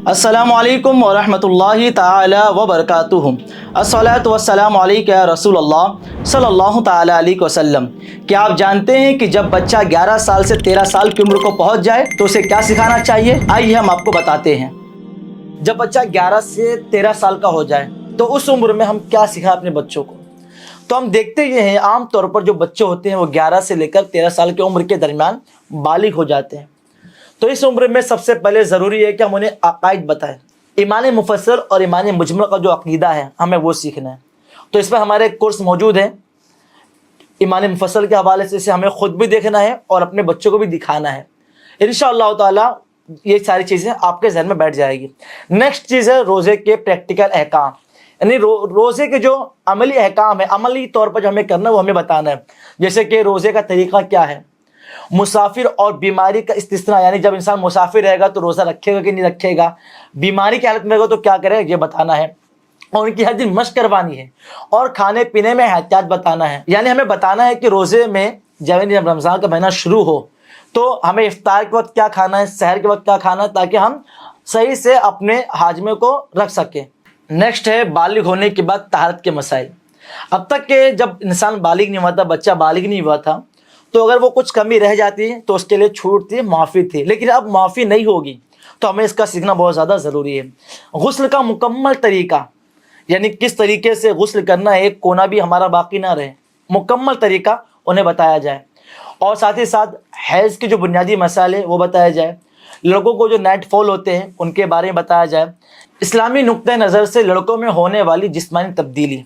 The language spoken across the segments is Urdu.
السلام علیکم ورحمۃ اللہ تعالی وبرکاتہ۔ الصلاۃ والسلام علیکہ یا رسول اللہ صلی اللہ تعالی علیہ وسلم۔ کیا آپ جانتے ہیں کہ جب بچہ 11 سال سے 13 سال کی عمر کو پہنچ جائے تو اسے کیا سکھانا چاہیے؟ آئیے ہم آپ کو بتاتے ہیں۔ جب بچہ 11 سے 13 سال کا ہو جائے تو اس عمر میں ہم کیا سکھائیں اپنے بچوں کو؟ تو ہم دیکھتے یہ ہیں عام طور پر جو بچے ہوتے ہیں وہ 11 سے لے کر 13 سال کی عمر کے درمیان بالغ ہو جاتے ہیں۔ تو اس عمر میں سب سے پہلے ضروری ہے کہ ہم انہیں عقائد بتائیں۔ ایمان مفصل اور ایمان مجمل کا جو عقیدہ ہے ہمیں وہ سیکھنا ہے۔ تو اس میں ہمارے کورس موجود ہیں ایمان مفصل کے حوالے سے، اسے ہمیں خود بھی دیکھنا ہے اور اپنے بچوں کو بھی دکھانا ہے۔ انشاءاللہ تعالی یہ ساری چیزیں آپ کے ذہن میں بیٹھ جائے گی۔ نیکسٹ چیز ہے روزے کے پریکٹیکل احکام، یعنی روزے کے جو عملی احکام ہے، عملی طور پر جو ہمیں کرنا ہے وہ ہمیں بتانا ہے۔ جیسے کہ روزے کا طریقہ کیا ہے، مسافر اور بیماری کا استثناء، یعنی جب انسان مسافر رہے گا تو روزہ رکھے گا کہ نہیں رکھے گا، بیماری کی حالت میں رہے گا تو کیا کرے یہ بتانا ہے، اور ان کی ہر دن مشق کروانی ہے، اور کھانے پینے میں احتیاط بتانا ہے۔ یعنی ہمیں بتانا ہے کہ روزے میں جب رمضان کا مہینہ شروع ہو تو ہمیں افطار کے وقت کیا کھانا ہے، سحر کے وقت کیا کھانا ہے، تاکہ ہم صحیح سے اپنے ہاضمے کو رکھ سکیں۔ نیکسٹ ہے بالغ ہونے کے بعد طہارت کے مسائل۔ اب تک کہ جب انسان بالغ نہیں ہوا تھا، بچہ بالغ نہیں ہوا تھا، تو اگر وہ کچھ کمی رہ جاتی تو اس کے لیے چھوٹ تھی، معافی تھی، لیکن اب معافی نہیں ہوگی تو ہمیں اس کا سیکھنا بہت زیادہ ضروری ہے۔ غسل کا مکمل طریقہ، یعنی کس طریقے سے غسل کرنا ہے، ایک کونا بھی ہمارا باقی نہ رہے، مکمل طریقہ انہیں بتایا جائے، اور ساتھ ہی ساتھ حیض کے جو بنیادی مسائل ہیں وہ بتایا جائے، لڑکوں کو جو نائٹ فال ہوتے ہیں ان کے بارے میں بتایا جائے، اسلامی نقطۂ نظر سے لڑکوں میں ہونے والی جسمانی تبدیلی،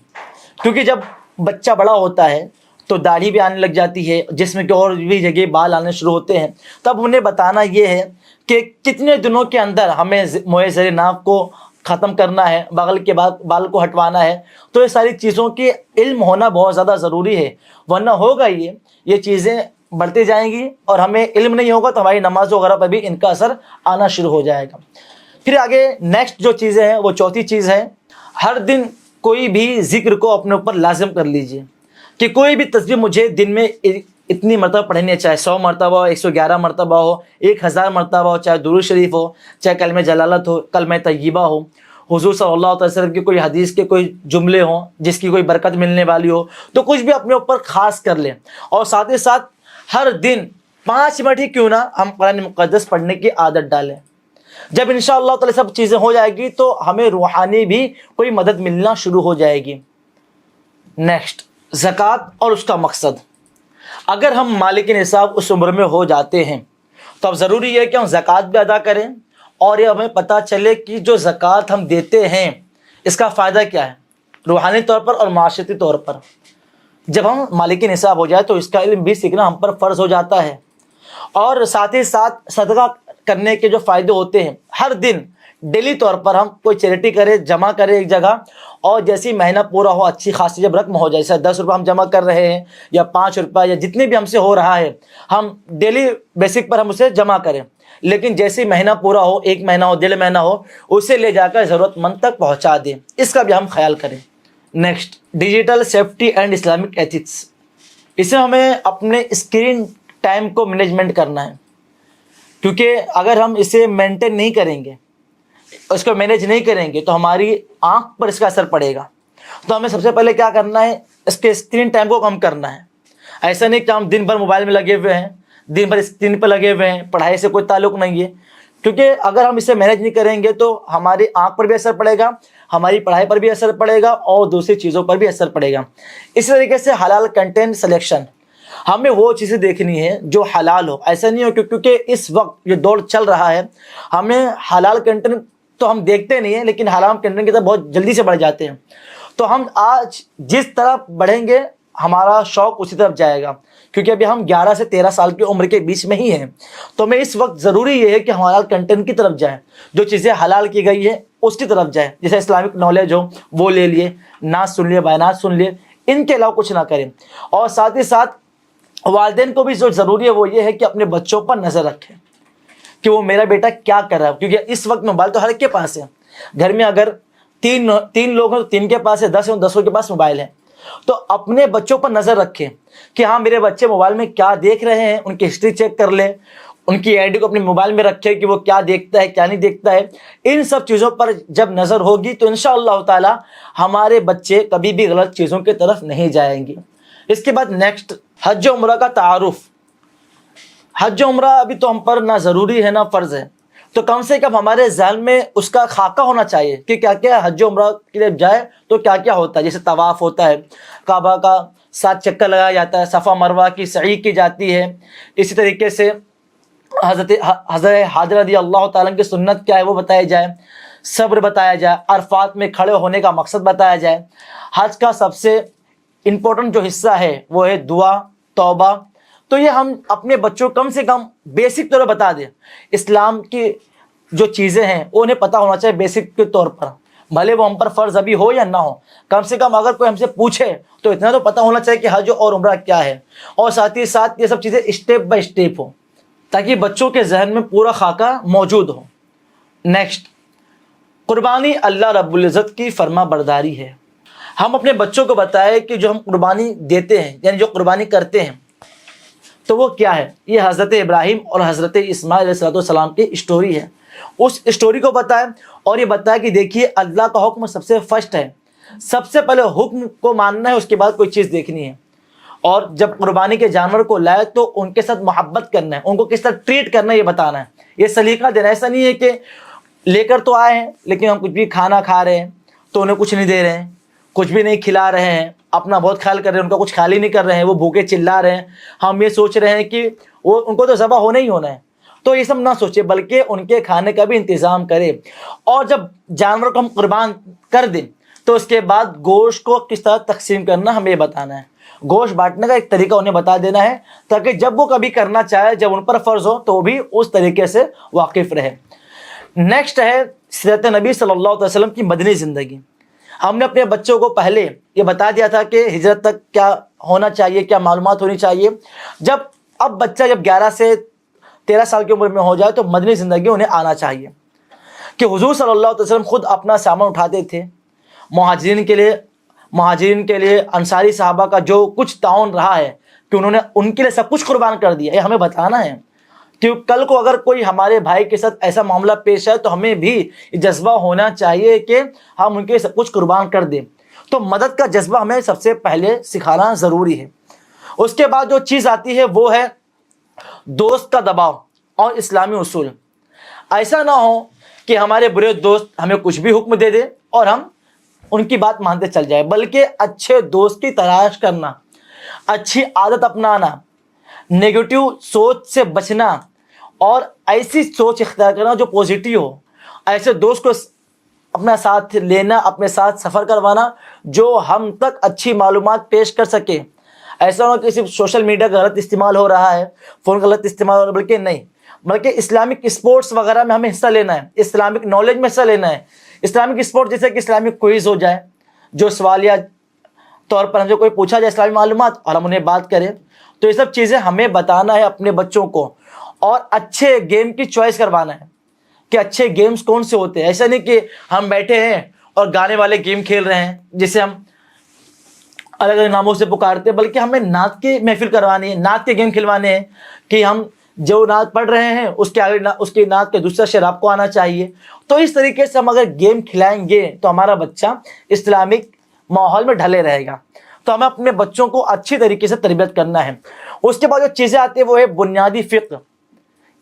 کیونکہ جب بچہ بڑا ہوتا ہے تو داڑھی بھی آنے لگ جاتی ہے، جسم کے اور بھی جگہ بال آنے شروع ہوتے ہیں، تب انہیں بتانا یہ ہے کہ کتنے دنوں کے اندر ہمیں موئے زیر ناف کو ختم کرنا ہے، بغل کے بعد بال کو ہٹوانا ہے۔ تو یہ ساری چیزوں کی علم ہونا بہت زیادہ ضروری ہے، ورنہ ہوگا یہ چیزیں بڑھتی جائیں گی اور ہمیں علم نہیں ہوگا تو ہماری نماز وغیرہ پر بھی ان کا اثر آنا شروع ہو جائے گا۔ پھر آگے نیکسٹ جو چیزیں ہیں وہ چوتھی چیز ہے، ہر دن کوئی بھی ذکر کو اپنے اوپر لازم کر لیجئے کہ کوئی بھی تسبیح مجھے دن میں اتنی مرتبہ پڑھنی ہے، چاہے 100 مرتبہ ہو، 111 مرتبہ ہو، 1000 مرتبہ ہو، چاہے درود شریف ہو، چاہے کلمہ جلالت ہو، کلمہ طیبہ ہو، حضور صلی اللہ علیہ وسلم کی کوئی حدیث کے کوئی جملے ہوں جس کی کوئی برکت ملنے والی ہو، تو کچھ بھی اپنے اوپر خاص کر لیں، اور ساتھ ہی ساتھ ہر دن 5 منٹ ہی کیوں نہ ہم قرآن مقدس پڑھنے کی عادت ڈالیں۔ جب انشاءاللہ تعالی سب چیزیں ہو جائے گی تو ہمیں روحانی بھی کوئی مدد ملنا شروع ہو جائے گی۔ نیکسٹ زکوٰۃ اور اس کا مقصد۔ اگر ہم مالک نصاب اس عمر میں ہو جاتے ہیں تو اب ضروری ہے کہ ہم زکوٰۃ بھی ادا کریں، اور یہ ہمیں پتہ چلے کہ جو زکوٰۃ ہم دیتے ہیں اس کا فائدہ کیا ہے، روحانی طور پر اور معاشرتی طور پر۔ جب ہم مالک نصاب ہو جائے تو اس کا علم بھی سیکھنا ہم پر فرض ہو جاتا ہے، اور ساتھ ہی ساتھ صدقہ کرنے کے جو فائدے ہوتے ہیں، ہر دن ڈیلی طور پر ہم کوئی چیریٹی کرے، جمع کرے ایک جگہ، اور جیسی مہینہ پورا ہو اچھی خاصی جب رقم ہو جائے، جیسے 10 روپے ہم جمع کر رہے ہیں یا 5 روپے یا جتنے بھی ہم سے ہو رہا ہے، ہم ڈیلی بیسک پر ہم اسے جمع کریں، لیکن جیسے مہینہ پورا ہو، 1 مہینہ ہو، 1.5 مہینہ ہو، اسے لے جا کر ضرورت مند تک پہنچا دیں، اس کا بھی ہم خیال کریں۔ Next digital safety and Islamic ethics. اسے ہمیں اپنے اسکرین ٹائم کو مینجمنٹ کرنا ہے، کیونکہ اگر ہم اسے مینٹین نہیں کریں گے، اس کو مینیج نہیں کریں گے تو ہماری آنکھ پر اس کا اثر پڑے گا۔ تو ہمیں سب سے پہلے کیا کرنا ہے، اس کے اسکرین ٹائم کو کم کرنا ہے۔ ایسا نہیں کہ ہم دن بھر موبائل میں لگے ہوئے ہیں، دن بھر اسکرین پہ لگے ہوئے ہیں، پڑھائی سے کوئی تعلق نہیں ہے، کیونکہ اگر ہم اسے مینیج نہیں کریں گے تو ہماری آنکھ پر بھی اثر پڑے گا، ہماری پڑھائی پر بھی اثر پڑے گا، اور دوسری چیزوں پر بھی اثر پڑے گا۔ اسی طریقے سے حلال کنٹینٹ سلیکشن، ہمیں وہ چیزیں دیکھنی ہے جو حلال ہو، ایسا نہیں ہو کیونکہ اس وقت یہ دور چل رہا ہے، ہمیں حلال کنٹینٹ تو ہم دیکھتے نہیں ہیں لیکن حرام کنٹینٹ کی طرف بہت جلدی سے بڑھ جاتے ہیں۔ تو ہم آج جس طرف بڑھیں گے ہمارا شوق اسی طرف جائے گا، کیونکہ ابھی ہم 11 سے 13 سال کی عمر کے بیچ میں ہی ہیں، تو میں اس وقت ضروری یہ ہے کہ ہم حلال کنٹینٹ کی طرف جائیں، جو چیزیں حلال کی گئی ہے اس کی طرف جائیں، جیسے اسلامک نالج ہو وہ لے لیے، نعت سن لیے، بیانات سن لیے، ان کے علاوہ کچھ نہ کریں۔ اور ساتھ ہی ساتھ والدین کو بھی جو ضروری ہے وہ یہ ہے کہ اپنے بچوں پر نظر رکھیں کہ وہ میرا بیٹا کیا کر رہا ہے، کیونکہ اس وقت موبائل تو ہر ایک کے پاس ہے۔ گھر میں اگر تین لوگ ہیں تو 3 کے پاس ہے، 10 ہیں 10 کے پاس موبائل ہے، تو اپنے بچوں پر نظر رکھیں کہ ہاں میرے بچے موبائل میں کیا دیکھ رہے ہیں، ان کی ہسٹری چیک کر لیں، ان کی آئی ڈی کو اپنے موبائل میں رکھے کہ وہ کیا دیکھتا ہے کیا نہیں دیکھتا ہے. ان سب چیزوں پر جب نظر ہوگی تو انشاءاللہ تعالی ہمارے بچے کبھی بھی غلط چیزوں کی طرف نہیں جائیں گے. اس کے بعد نیکسٹ حج و عمرہ کا تعارف. حج و عمرہ ابھی تو ہم پر نہ ضروری ہے نہ فرض ہے، تو کم سے کم ہمارے ذہن میں اس کا خاکہ ہونا چاہیے کہ کیا کیا حج و عمرہ کے لیے جائے تو کیا کیا ہوتا ہے. جیسے طواف ہوتا ہے، کعبہ کا 7 چکر لگایا جاتا ہے، صفا مروہ کی سعی کی جاتی ہے. اسی طریقے سے حضرت حاضرہ رضی اللہ تعالیٰ کی سنت کیا ہے وہ بتایا جائے، صبر بتایا جائے، عرفات میں کھڑے ہونے کا مقصد بتایا جائے. حج کا سب سے امپورٹنٹ جو حصہ ہے وہ ہے دعا، توبہ. تو یہ ہم اپنے بچوں کو کم سے کم بیسک طور پر بتا دیں. اسلام کی جو چیزیں ہیں وہ انہیں پتہ ہونا چاہیے بیسک کے طور پر، بھلے وہ ہم پر فرض ابھی ہو یا نہ ہو. کم سے کم اگر کوئی ہم سے پوچھے تو اتنا تو پتہ ہونا چاہیے کہ حج اور عمرہ کیا ہے، اور ساتھ ہی ساتھ یہ سب چیزیں اسٹیپ بائی اسٹیپ ہوں تاکہ بچوں کے ذہن میں پورا خاکہ موجود ہو. نیکسٹ، قربانی اللہ رب العزت کی فرما برداری ہے. ہم اپنے بچوں کو بتائیں کہ جو ہم قربانی دیتے ہیں یعنی جو قربانی کرتے ہیں تو وہ کیا ہے. یہ حضرت ابراہیم اور حضرت اسماعیل علیہ السلام کی اسٹوری ہے. اس اسٹوری کو بتائیں اور یہ بتائیں کہ دیکھیے اللہ کا حکم سب سے فرسٹ ہے، سب سے پہلے حکم کو ماننا ہے، اس کے بعد کوئی چیز دیکھنی ہے. اور جب قربانی کے جانور کو لائے تو ان کے ساتھ محبت کرنا ہے، ان کو کس طرح ٹریٹ کرنا ہے یہ بتانا ہے، یہ سلیقہ دینا. ایسا نہیں ہے کہ لے کر تو آئے ہیں لیکن ہم کچھ بھی کھانا کھا رہے ہیں تو انہیں کچھ نہیں دے رہے ہیں، کچھ بھی نہیں کھلا رہے ہیں، اپنا بہت خیال کر رہے ہیں، ان کا کچھ خیال ہی نہیں کر رہے ہیں، وہ بھوکے چلا رہے ہیں. ہم یہ سوچ رہے ہیں کہ وہ ان کو تو ذبح ہونا ہی ہونا ہے. تو یہ سب نہ سوچے بلکہ ان کے کھانے کا بھی انتظام کرے. اور جب جانور کو ہم قربان کر دیں تو اس کے بعد گوشت کو کس طرح تقسیم کرنا ہمیں بتانا ہے. گوشت بانٹنے کا ایک طریقہ انہیں بتا دینا ہے تاکہ جب وہ کبھی کرنا چاہے، جب ان پر فرض ہو تو بھی اس طریقے سے واقف رہے. نیکسٹ ہے سیرت نبی صلی اللہ علیہ وسلم کی مدنی زندگی. ہم نے اپنے بچوں کو پہلے یہ بتا دیا تھا کہ ہجرت تک کیا ہونا چاہیے، کیا معلومات ہونی چاہیے. اب بچہ جب 11 سے 13 سال کی عمر میں ہو جائے تو مدنی زندگی انہیں آنا چاہیے کہ حضور صلی اللہ علیہ وسلم خود اپنا سامان اٹھاتے تھے. مہاجرین کے لیے انصاری صحابہ کا جو کچھ تعاون رہا ہے کہ انہوں نے ان کے لیے سب کچھ قربان کر دیا. یہ ہمیں بتانا ہے کہ کل کو اگر کوئی ہمارے بھائی کے ساتھ ایسا معاملہ پیش آئے تو ہمیں بھی یہ جذبہ ہونا چاہیے کہ ہم ان کے سب کچھ قربان کر دیں. تو مدد کا جذبہ ہمیں سب سے پہلے سکھانا ضروری ہے. اس کے بعد جو چیز آتی ہے وہ ہے دوست کا دباؤ اور اسلامی اصول. ایسا نہ ہو کہ ہمارے برے دوست ہمیں کچھ بھی حکم دے دے اور ہم ان کی بات مانتے چل جائے، بلکہ اچھے دوست کی تلاش کرنا، اچھی عادت اپنانا، نیگیٹو سوچ سے بچنا اور ایسی سوچ اختیار کرنا جو پازیٹیو ہو. ایسے دوست کو اپنا ساتھ لینا، اپنے ساتھ سفر کروانا جو ہم تک اچھی معلومات پیش کر سکے. ایسا نہ کہ صرف سوشل میڈیا کا غلط استعمال ہو رہا ہے، فون کا غلط استعمال ہو رہا ہے، بلکہ نہیں، بلکہ اسلامک اسپورٹس وغیرہ میں ہمیں حصہ لینا ہے، اسلامک نالج میں حصہ لینا ہے. اسلامک اسپورٹ جیسے کہ اسلامک کوئز ہو جائے، جو سوالیہ طور پر ہم سے کوئی پوچھا جائے اسلامی معلومات اور ہم انہیں بات کریں. تو یہ سب چیزیں ہمیں بتانا ہے اپنے بچوں کو، اور اچھے گیم کی چوائس کروانا ہے کہ اچھے گیمز کون سے ہوتے ہیں. ایسا نہیں کہ ہم بیٹھے ہیں اور گانے والے گیم کھیل رہے ہیں جسے ہم الگ الگ ناموں سے پکارتے ہیں، بلکہ ہمیں نعت کی محفل کروانی ہے، نعت کے گیم کھلوانے ہیں کہ ہم جو نعت پڑھ رہے ہیں اس کے آگے اس کی نعت کے دوسرا شعر آپ کو آنا چاہیے. تو اس طریقے سے ہم اگر گیم کھلائیں گے تو ہمارا بچہ اسلامک ماحول میں ڈھلے رہے گا. تو ہمیں اپنے بچوں کو اچھی طریقے سے تربیت کرنا ہے. اس کے بعد جو چیزیں آتی ہیں وہ ہے بنیادی فقہ،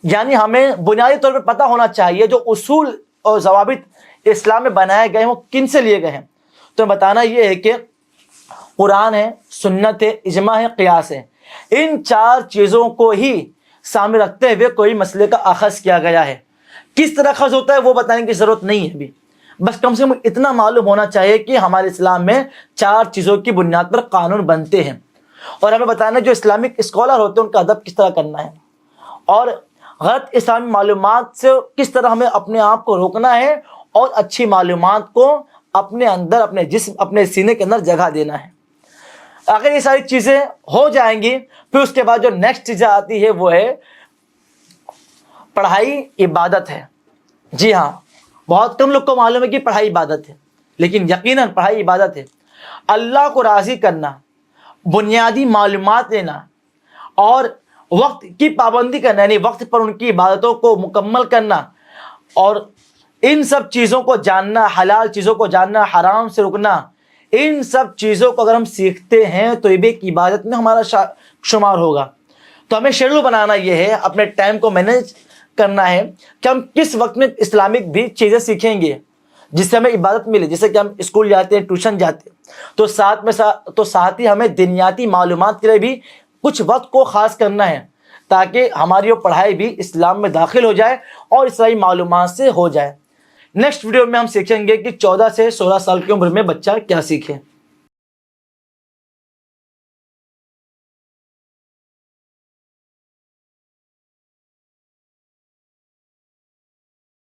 یعنی ہمیں بنیادی طور پر پتہ ہونا چاہیے جو اصول اور ضوابط اسلام میں بنائے گئے ہیں وہ کن سے لیے گئے ہیں. تو بتانا یہ ہے کہ قرآن ہے، سنت ہے، اجماع ہے، قیاس ہے. ان 4 چیزوں کو ہی سامنے رکھتے ہوئے کوئی مسئلے کا اخذ کیا گیا ہے. کس طرح اخذ ہوتا ہے وہ بتانے کی ضرورت نہیں ہے ابھی، بس کم سے کم اتنا معلوم ہونا چاہیے کہ ہمارے اسلام میں 4 چیزوں کی بنیاد پر قانون بنتے ہیں. اور ہمیں بتانا جو اسلامک اسکالر ہوتے ہیں ان کا ادب کس طرح کرنا ہے، اور غلط اسلامی معلومات سے کس طرح ہمیں اپنے آپ کو روکنا ہے، اور اچھی معلومات کو اپنے اندر، اپنے جسم، اپنے سینے کے اندر جگہ دینا ہے. اگر یہ ساری چیزیں ہو جائیں گی پھر اس کے بعد جو نیکسٹ چیزیں آتی ہے وہ ہے پڑھائی عبادت ہے. جی ہاں، بہت کم لوگ کو معلوم ہے کہ پڑھائی عبادت ہے، لیکن یقیناً پڑھائی عبادت ہے. اللہ کو راضی کرنا، بنیادی معلومات لینا اور وقت کی پابندی کرنا یعنی وقت پر ان کی عبادتوں کو مکمل کرنا اور ان سب چیزوں کو جاننا، حلال چیزوں کو جاننا، حرام سے رکنا، ان سب چیزوں کو اگر ہم سیکھتے ہیں تو یہ بھی ایک عبادت میں ہمارا شمار ہوگا۔ تو ہمیں شیڈول بنانا یہ ہے، اپنے ٹائم کو مینیج کرنا ہے کہ ہم کس وقت میں اسلامک بھی چیزیں سیکھیں گے جس سے ہمیں عبادت ملے۔ جیسے کہ ہم اسکول جاتے ہیں، ٹیوشن جاتے ہیں، تو ساتھ ہی ہمیں دنیاتی معلومات کے لیے بھی کچھ وقت کو خاص کرنا ہے تاکہ ہماری وہ پڑھائی بھی اسلام میں داخل ہو جائے اور اسلامی معلومات سے ہو جائے۔ نیکسٹ ویڈیو میں ہم سیکھیں گے کہ 14 سے 16 سال کی عمر میں بچہ کیا سیکھے۔